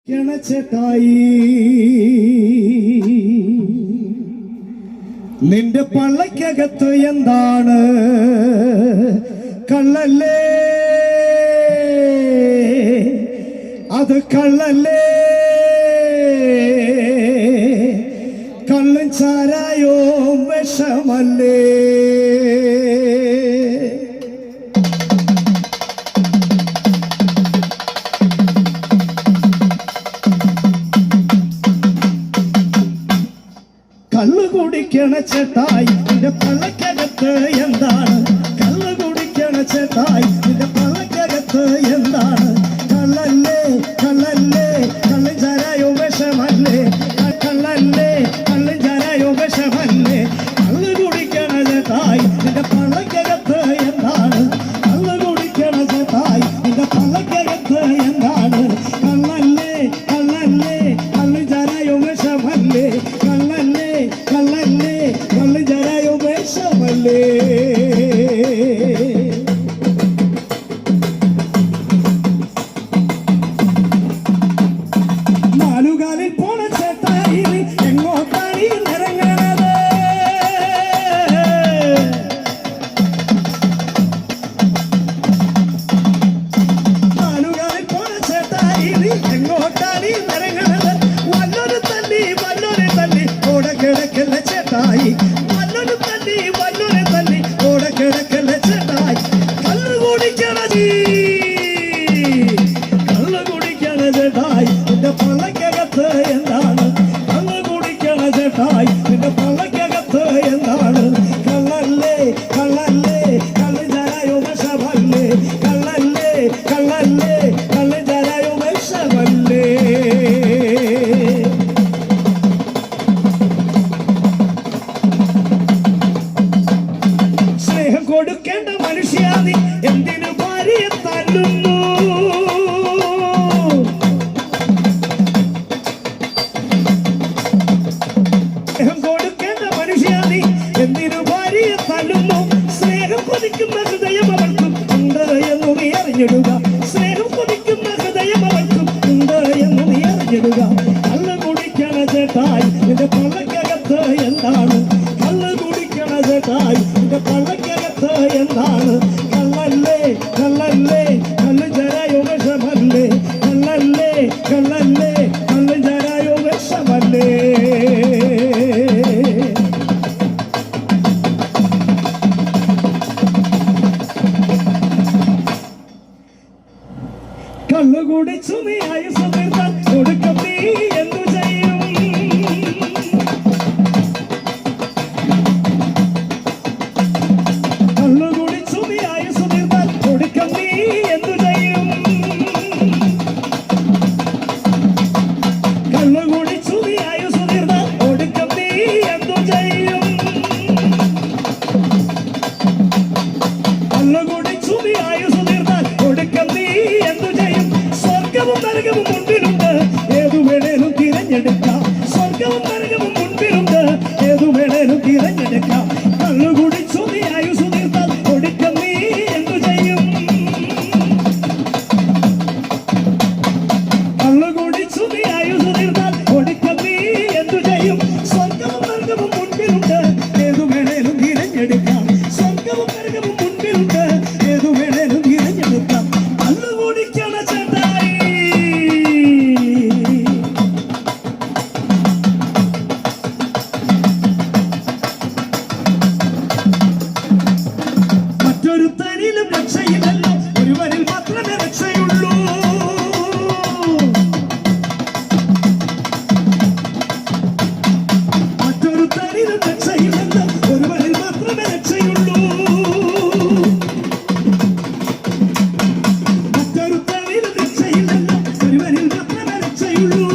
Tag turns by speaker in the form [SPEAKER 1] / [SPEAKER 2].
[SPEAKER 1] ചേട്ടായി നിന്റെ പള്ളക്കകത്ത് എന്താണ്? കള്ളല്ലേ, അത് കള്ളല്ലേ, കള്ളും ചാരായോ വിഷമല്ലേ? കള്ളു കുടിക്കണ ചേട്ടായി നിന്റെ പള്ളക്കകത്ത് എന്താണ്? കള്ളു കുടിക്കണ ചേട്ടായി നിന്റെ പള്ളക്കകത്ത് എന്താണ്? കള്ളല്ലേ, കള്ളല്ലേ, കള്ളും ചാരായോ വിഷമല്ലേ? കള്ളല്ലേ, കള്ളും ചാരായോ വിഷമല്ലേ? കള്ളു കുടിക്കണ ചേട്ടായി നിന്റെ പള്ളക്കകത്ത് എന്താണ്? കള്ളു കുടിക്കണ ചേട്ടായി നിന്റെ പള്ളക്കകത്ത് എന്താണ്? കള്ളല്ലേ, കള്ളല്ലേ, കള്ളും ചാരായോ വിഷമല്ലേ? കള്ളല്ലേ, കള്ളല്ലേ, കള്ളും ചാരായോ വിഷമല്ലേ? നാലുകാലിൽ പോണ ചേട്ടായി എങ്ങോട്ടാണ് നിറങ്ങണത്? നാലുകാലിൽ പോണ ചേട്ടായി എങ്ങോട്ടാണ് നിറങ്ങണത്? വല്ലൊരു തല്ലി ഓടെ കിടക്കല്ല ചേട്ടായി, വല്ലൊരു തല്ലി ഓടെ കിടക്കല്ല ചേട്ടായി. കള്ളു കുടിക്കണത്, കള്ളു കുടിക്കണ ചേട്ടായി നിന്റെ പള്ളക്കകത്ത് എന്താണ്? കള്ളു കുടിക്കണ ചേട്ടായി നിന്റെ പള്ളക്കകത്ത് എന്താണ്? കള്ളല്ലേ, കള്ളല്ലേ, കള്ളും ചാരായോ വിഷമല്ലേ? കള്ളല്ലേ, കള്ളല്ലേ, കള്ളും ചാരായോ വിഷമല്ലേ? സ്നേഹം കൊടുക്കേണ്ട മനുഷ്യാതി എന്തിനു ഭാര്യയെ തല്ലുന്നു? സ്നേഹം കൊടുക്കേണ്ട മനുഷ്യാതി എന്തിനു ഭാര്യയെ തല്ലുന്നു? സ്നേഹം കൊതിക്കുന്ന ഹൃദയം അവർക്കും ഉണ്ട് എന്ന് നീ അറിഞ്ഞിടുക. സ്നേഹം കൊതിക്കുന്ന ഹൃദയം അവർക്കും ഉണ്ട് എന്ന് നീ അറിഞ്ഞിടുക. കള്ളു കുടിക്കണ ചേട്ടായി നിന്റെ പള്ളക്കകത്ത് എന്താണ്? കള്ളു കുടിക്കണ ചേട്ടായി നിന്റെ പള്ളക്കകത്ത് എന്താണ്? കള്ളല്ലേ, കള്ളല്ലേ, കള്ളും ചാരായോ വിഷമല്ലേ? കള്ളല്ലേ, കള്ളല്ലേ, കള്ളും ചാരായോ വിഷമല്ലേ? കള്ളു കുടിച്ചു നീ ആയുസ് തീർത്താൽ കൊടുക്കം നീ എന്തു ചെയ്യും? കള്ളു കുടിച്ചു നീ ആയുസ് തീർത്താൽ കൊടുക്കം നീ എന്തു ചെയ്യും? കള്ളു കുടിച്ചു നീ ആയുസ് തീർത്താൽ കൊടുക്കം നീ എന്തു ചെയ്യും? കള്ളു കുടിച്ചു നീ ആയുസ് തീർത്താൽ കൊടുക്കം നീ എന്തു ചെയ്യും? സ്വർഗവും നരകവും മുൻപിലുണ്ട്, ഏതു വേണേലും തിരഞ്ഞെടുക്കാം. സ്വർഗവും നരകവും മുൻപിലുണ്ട്, ഏതു വേണേലും തിരഞ്ഞെടുക്കാം. കള്ളു കുടിച്ചു നീ ആയുസ് തീർത്താൽ കൊടുക്കം നീ എന്തു ചെയ്യും? കള്ളു കുടിച്ചു നീ ആയുസ് തീർത്താൽ കൊടുക്കം നീ എന്തു ചെയ്യും? സ്വർഗവും നരകവും മുൻപിലുണ്ട്, ഏതു വേണേലും തിരഞ്ഞെടുക്കാം. സ്വർഗവും നരകവും മുൻപിലുണ്ട്, ഏതു വേണേലും തിരഞ്ഞെടുക്കാം. കള്ളു കുടിക്കണ ചേട്ടായി മറ്റൊരുത്തനിലും രക്ഷയില്ലല്ലോ, ഒരുവനിൽ മാത്രമേ രക്ഷയുള്ളൂ. മറ്റൊരുത്തനിലും രക്ഷയില്ലല്ലോ, ഒരുവനിൽ മാത്രമേ രക്ഷയുള്ളൂ. മറ്റൊരുത്തനിലും രക്ഷയില്ലല്ലോ, ഒരുവനിൽ മാത്രമേ രക്ഷയുള്ളൂ.